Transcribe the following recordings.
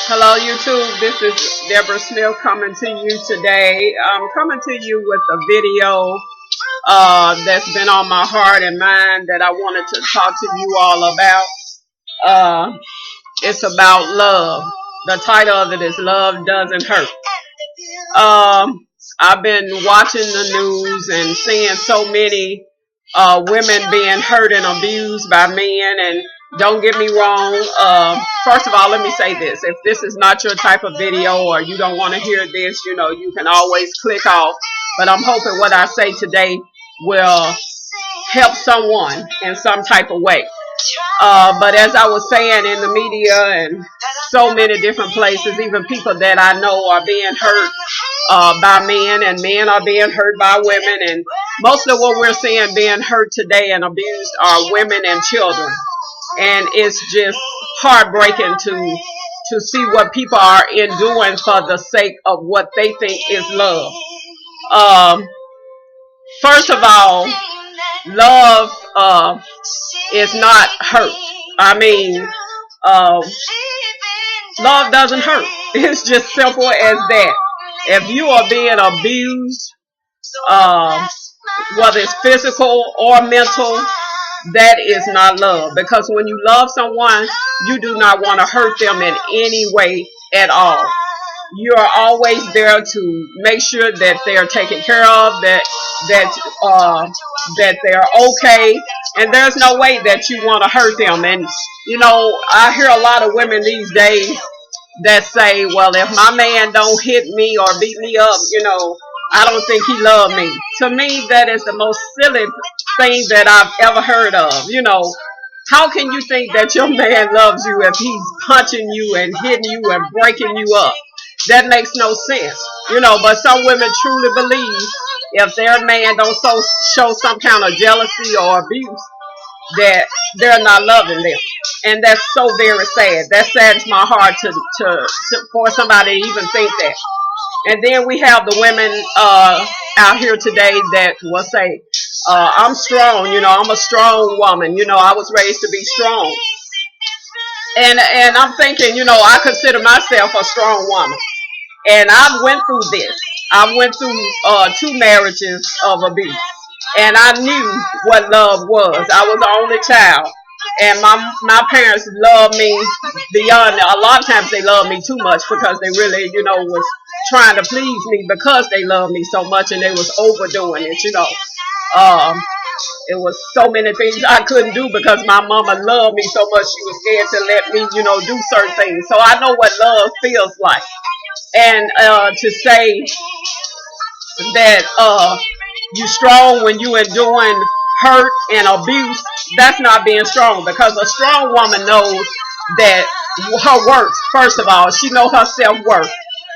Hello, YouTube. This is Deborah Smith coming to you today. I'm coming to you with a video that's been on my heart and mind that I wanted to talk to you all about. It's about love. The title of it is Love Doesn't Hurt. I've been watching the news and seeing so many women being hurt and abused by men. And don't get me wrong. First of all, let me say this. If this is not your type of video or you don't want to hear this, you can always click off. But I'm hoping what I say today will help someone in some type of way. But as I was saying, in the media and so many different places, even people that I know are being hurt by men, and men are being hurt by women. And most of what we're seeing being hurt today and abused are women and children. And it's just heartbreaking to see what people are enduring for the sake of what they think is love. First of all, love is not hurt. I mean, love doesn't hurt. It's just simple as that. If you are being abused, whether it's physical or mental, that is not love. Because when you love someone, you do not want to hurt them in any way at all. You are always there to make sure that they are taken care of, that they're okay, and there's no way that you want to hurt them. And I hear a lot of women these days that say, well, if my man don't hit me or beat me up, I don't think he loved me. To me, that is the most silly thing that I've ever heard of. How can you think that your man loves you if he's punching you and hitting you and breaking you up? That makes no sense. But some women truly believe if their man don't show some kind of jealousy or abuse, that they're not loving them. And that's so very sad. That saddens my heart for somebody to even think that. And then we have the women out here today that will say, I'm strong, I'm a strong woman, I was raised to be strong. And I'm thinking, I consider myself a strong woman. And I went through this. I went through 2 marriages of abuse. And I knew what love was. I was the only child. And my parents loved me beyond. A lot of times they loved me too much because they really, was trying to please me because they loved me so much, and they was overdoing it, It was so many things I couldn't do because my mama loved me so much. She was scared to let me, do certain things. So I know what love feels like. And to say that you're strong when you enduring hurt and abuse, that's not being strong. Because a strong woman knows that her worth, first of all, she knows her self-worth.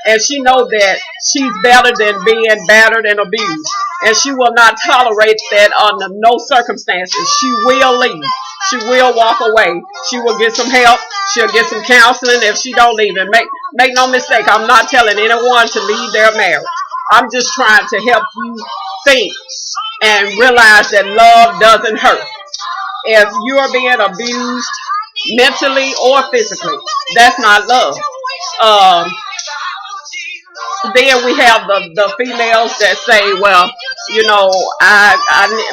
And she knows that she's better than being battered and abused. And she will not tolerate that under no circumstances. She will leave. She will walk away. She will get some help. She'll get some counseling if she don't leave. And make no mistake, I'm not telling anyone to leave their marriage. I'm just trying to help you think and realize that love doesn't hurt. If you are being abused mentally or physically, that's not love. Then we have the females that say, well,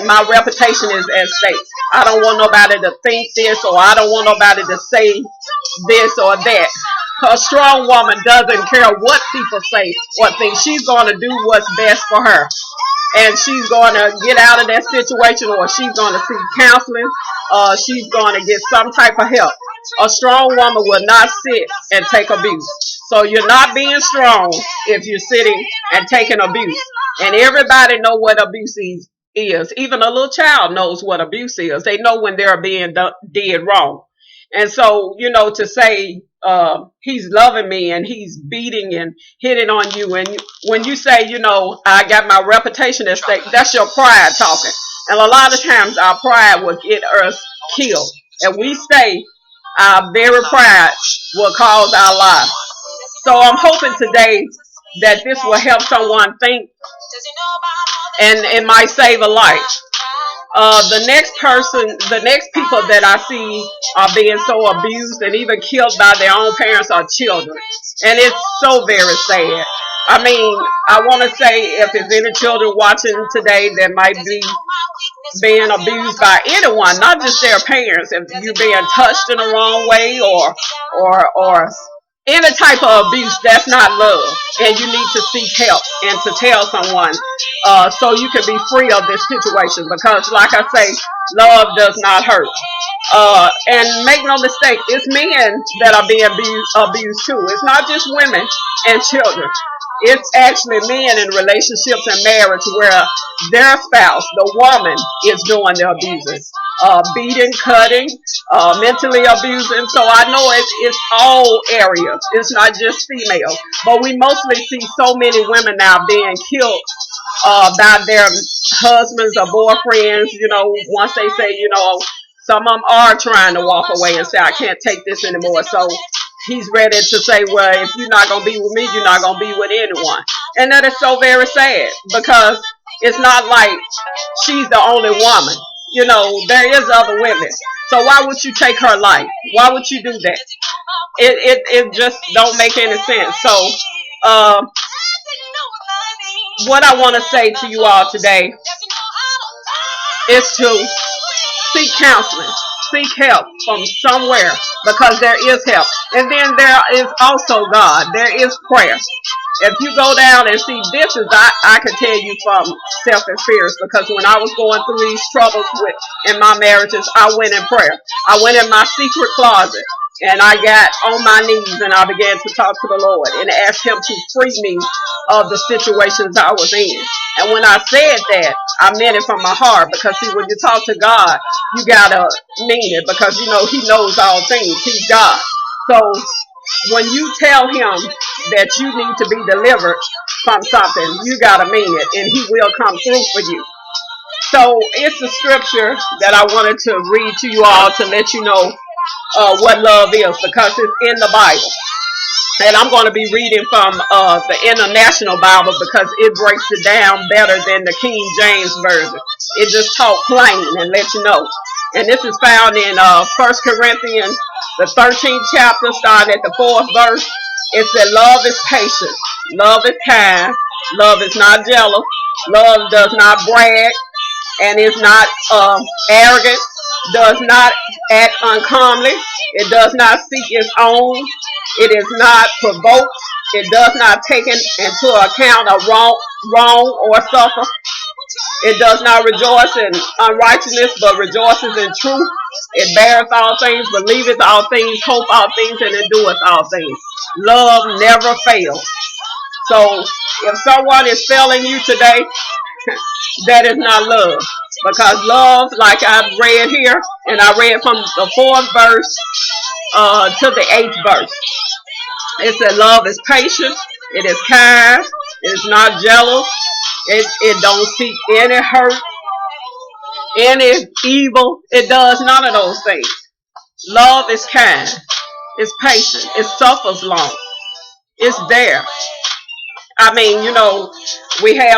my reputation is at stake. I don't want nobody to think this, or I don't want nobody to say this or that. A strong woman doesn't care what people say or think. She's going to do what's best for her. And she's going to get out of that situation, or she's going to seek counseling, she's going to get some type of help. A strong woman will not sit and take abuse. So you're not being strong if you're sitting and taking abuse. And everybody know what abuse is. Even a little child knows what abuse is. They know when they're being did wrong. And so, to say he's loving me and he's beating and hitting on you, and when you say, I got my reputation at stake, that's your pride talking. And a lot of times our pride will get us killed. And we say our very pride will cause our lives. So I'm hoping today that this will help someone think, and it might save a life. The next people that I see are being so abused and even killed by their own parents are children. And it's so very sad. I mean, I want to say if there's any children watching today that might be being abused by anyone, not just their parents, if you're being touched in the wrong way or any type of abuse, that's not love. And you need to seek help and to tell someone so you can be free of this situation. Because, like I say, love does not hurt. And make no mistake, it's men that are being abused too. It's not just women and children. It's actually men in relationships and marriage where their spouse, the woman, is doing the abusing, beating, cutting, mentally abusing. So I know it's all areas. It's not just females, but we mostly see so many women now being killed by their husbands or boyfriends. You know, once they say, you know, some of them are trying to walk away and say, I can't take this anymore. So he's ready to say, well, if you're not going to be with me, you're not going to be with anyone. And that is so very sad because it's not like she's the only woman. You know, there is other women. So why would you take her life? Why would you do that? It just don't make any sense. So what I want to say to you all today is to seek counseling, seek help from somewhere, because there is help. And then there is also God. There is prayer. If you go down and see, this is, I can tell you from self-experience, because when I was going through these troubles in my marriages, I went in prayer. I went in my secret closet and I got on my knees and I began to talk to the Lord and ask Him to free me of the situations I was in. And when I said that, I meant it from my heart, because see, when you talk to God, you gotta mean it, because you know He knows all things. He's God. So when you tell Him that you need to be delivered from something, you gotta mean it, and He will come through for you. So it's a scripture that I wanted to read to you all to let you know what love is, because it's in the Bible. And I'm going to be reading from the International Bible, because it breaks it down better than the King James Version. It just talks plain and lets you know. And this is found in 1 Corinthians, the 13th chapter, starting at the 4th verse. It said, love is patient. Love is kind. Love is not jealous. Love does not brag and is not arrogant. Does not act uncomely. It does not seek its own. It is not provoked. It does not take into account a wrong or suffer. It does not rejoice in unrighteousness, but rejoices in truth. It beareth all things, believeth all things, hope all things, and endureth all things. Love never fails. So if someone is failing you today, that is not love. Because love, like I've read here, and I read from the 4th verse to the 8th verse. It said love is patient, it is kind, it is not jealous, it don't seek any hurt, any evil. It does none of those things. Love is kind, it's patient, it suffers long, it's there. I mean, you know,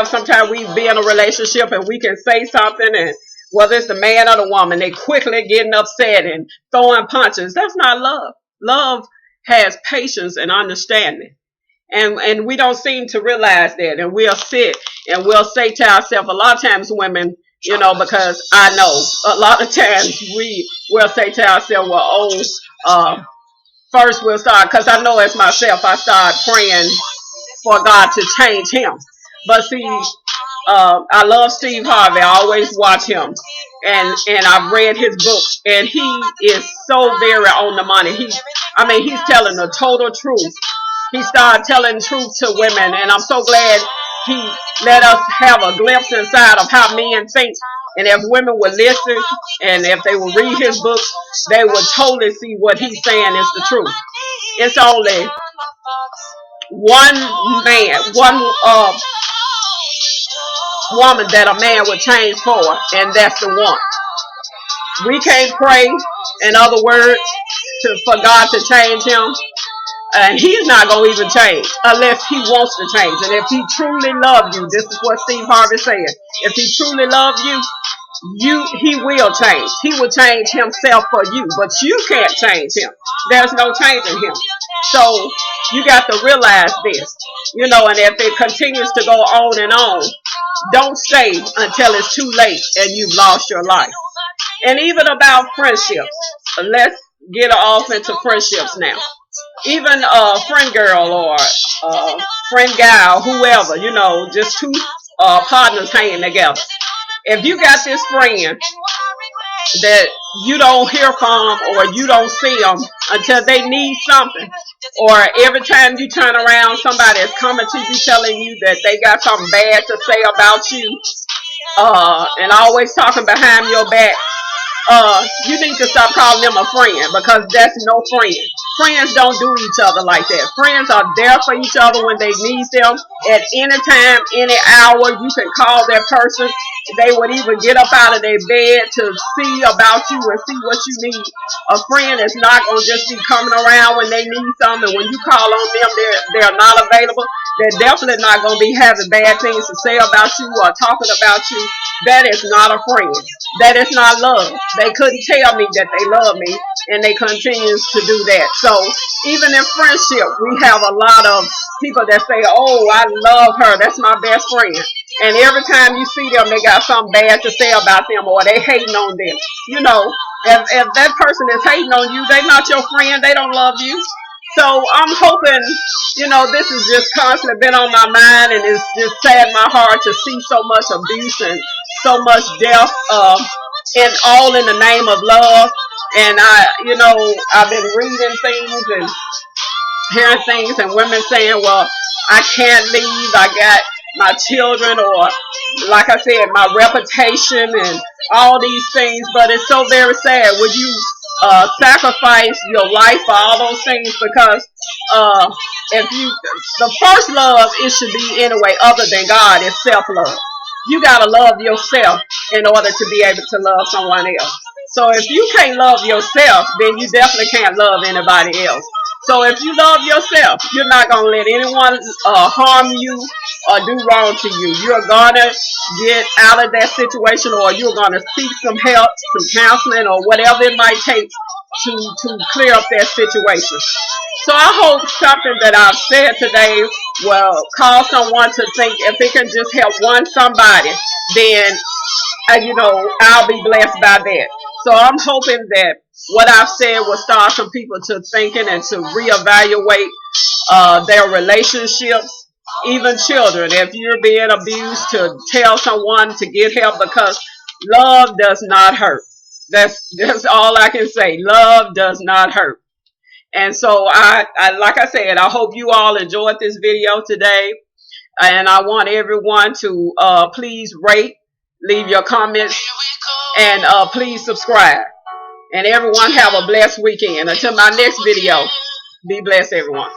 sometimes we be in a relationship and we can say something, and whether it's the man or the woman, they quickly getting upset and throwing punches. That's not love. Love has patience and understanding. And we don't seem to realize that. And we'll sit and we'll say to ourselves, a lot of times women, you know, because I know a lot of times we will say to ourselves, well, first we'll start, because I know as myself, I start praying for God to change him. But see, I love Steve Harvey. I always watch him. And I've read his books, and he is so very on the money. He's telling the total truth. He started telling truth to women, and I'm so glad he let us have a glimpse inside of how men think. And if women would listen, and if they would read his books, they would totally see what he's saying is the truth. It's only one woman that a man would change for, and that's the one. We can't pray, in other words, for God to change him, and he's not going to even change unless he wants to change. And if he truly loved you, this is what Steve Harvey said, if he truly loved you, he will change. He will change himself for you, but you can't change him. There's no changing him. So you got to realize this, and if it continues to go on and on, don't stay until it's too late and you've lost your life. And even about friendships, let's get off into friendships now. Even a friend girl or a friend guy or whoever, just two partners hanging together. If you got this friend that you don't hear from or you don't see them until they need something, or every time you turn around somebody is coming to you telling you that they got something bad to say about you, and always talking behind your back, you need to stop calling them a friend, because that's no friend. Friends don't do each other like that. Friends are there for each other when they need them at any time, any hour. You can call that person. They would even get up out of their bed to see about you and see what you need. A friend is not going to just be coming around when they need something. When you call on them, they're not available. They're definitely not going to be having bad things to say about you or talking about you. That is not a friend. That is not love. They couldn't tell me that they love me, and they continue to do that. So even in friendship, we have a lot of people that say, oh, I love her, that's my best friend. And every time you see them, they got something bad to say about them, or they hating on them. If that person is hating on you, they're not your friend. They don't love you. So I'm hoping, this has just constantly been on my mind, and it's just saddened my heart to see so much abuse and so much death, and all in the name of love. And I've been reading things and hearing things, and women saying, well, I can't leave, I got my children, or like I said, my reputation and all these things. But it's so very sad. Would you sacrifice your life for all those things? Because the first love, it should be anyway, other than God, is self-love. You got to love yourself in order to be able to love someone else. So if you can't love yourself, then you definitely can't love anybody else. So if you love yourself, you're not going to let anyone harm you or do wrong to you. You're going to get out of that situation, or you're going to seek some help, some counseling, or whatever it might take to clear up that situation. So I hope something that I've said today will cause someone to think, if it can just help somebody, then I'll be blessed by that. So I'm hoping that what I've said will start some people to thinking and to reevaluate their relationships. Even children, if you're being abused, to tell someone to get help, because love does not hurt. That's all I can say. Love does not hurt. And so I like I said, I hope you all enjoyed this video today. And I want everyone to please rate, leave your comments, and please subscribe. And everyone have a blessed weekend. Until my next video, be blessed, everyone.